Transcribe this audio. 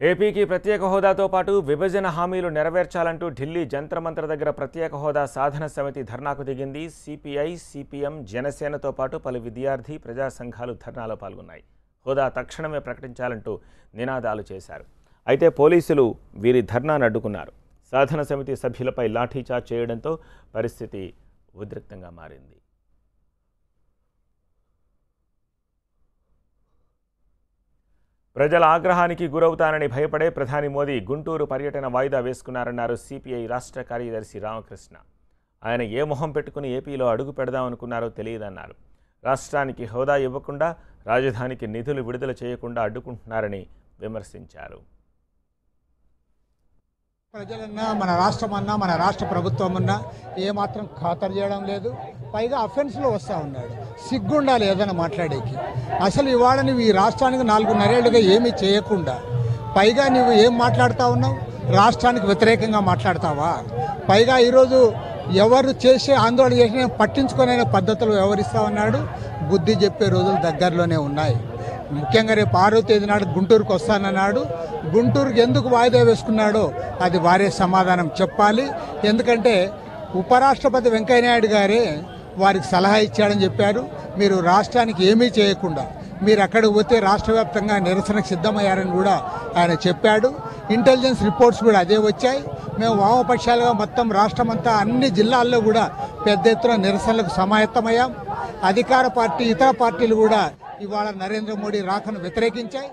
ఏపీకి ప్రత్యేక హోదాతో పాటు విభజన హామీలు నెరవేర్చాలంటూ ఢిల్లీ జంతర్ మంతర్ దగ్గర ప్రత్యేక హోదా సాధన సమితి ధర్నాకు దిగింది. సిపిఐ, సిపిఎం, జనసేనతో పాటు పలు విద్యార్థి ప్రజా సంఘాలు ధర్నాలో పాల్గొన్నాయి. హోదా తక్షణమే ప్రకటించాలంటూ నినాదాలు చేశారు. అయితే పోలీసులు వీరి ధర్నాను అడ్డుకున్నారు. సాధన సమితి సభ్యులపై లాఠీచార్జ్ చేయడంతో పరిస్థితి ఉద్రిక్తంగా మారింది. ప్రజల ఆగ్రహానికి గురవుతానని భయపడే ప్రధాని మోదీ గుంటూరు పర్యటన వాయిదా వేసుకున్నారన్నారు సిపిఐ రాష్ట్ర కార్యదర్శి రామకృష్ణ. ఆయన ఏ మొహం పెట్టుకుని ఏపీలో అడుగు పెడదామనుకున్నారో తెలియదన్నారు. రాష్ట్రానికి హోదా ఇవ్వకుండా రాజధానికి నిధులు విడుదల చేయకుండా అడ్డుకుంటున్నారని విమర్శించారు. ప్రజలన్నా మన రాష్ట్రమన్నా మన రాష్ట్ర ప్రభుత్వం అన్నా ఏమాత్రం ఖాతరు చేయడం లేదు. పైగా అఫెన్స్లో వస్తూ ఉన్నాడు. సిగ్గుండాలి ఏదైనా మాట్లాడేకి. అసలు ఇవాళ నువ్వు ఈ రాష్ట్రానికి 4.5 ఏళ్ళుగా ఏమీ చేయకుండా పైగా నువ్వు ఏం మాట్లాడుతూ ఉన్నావు? రాష్ట్రానికి వ్యతిరేకంగా మాట్లాడతావా? పైగా ఈరోజు ఎవరు చేసే ఆందోళన చేసిన పట్టించుకునే పద్ధతులు వ్యవహరిస్తూ ఉన్నాడు. బుద్ధి చెప్పే రోజులు దగ్గరలోనే ఉన్నాయి. ముఖ్యంగా రేపు 6వ తేదీ నాడు గుంటూరుకు వస్తానన్నాడు. గుంటూరుకి ఎందుకు వాయిదా వేసుకున్నాడో అది వారే సమాధానం చెప్పాలి. ఎందుకంటే ఉపరాష్ట్రపతి వెంకయ్యనాయుడు గారే వారికి సలహా ఇచ్చాడని చెప్పారు. మీరు రాష్ట్రానికి ఏమీ చేయకుండా మీరు అక్కడికి పోతే రాష్ట్ర వ్యాప్తంగా నిరసనకు సిద్ధమయ్యారని కూడా ఆయన చెప్పాడు. ఇంటెలిజెన్స్ రిపోర్ట్స్ కూడా అదే వచ్చాయి. మేము వామపక్షాలుగా మొత్తం రాష్ట్రమంతా అన్ని జిల్లాల్లో కూడా పెద్ద ఎత్తున నిరసనలకు సమాయత్తమయ్యాం. అధికార పార్టీ ఇతర పార్టీలు కూడా ఇవాళ నరేంద్ర మోడీ రాకను వ్యతిరేకించాయి.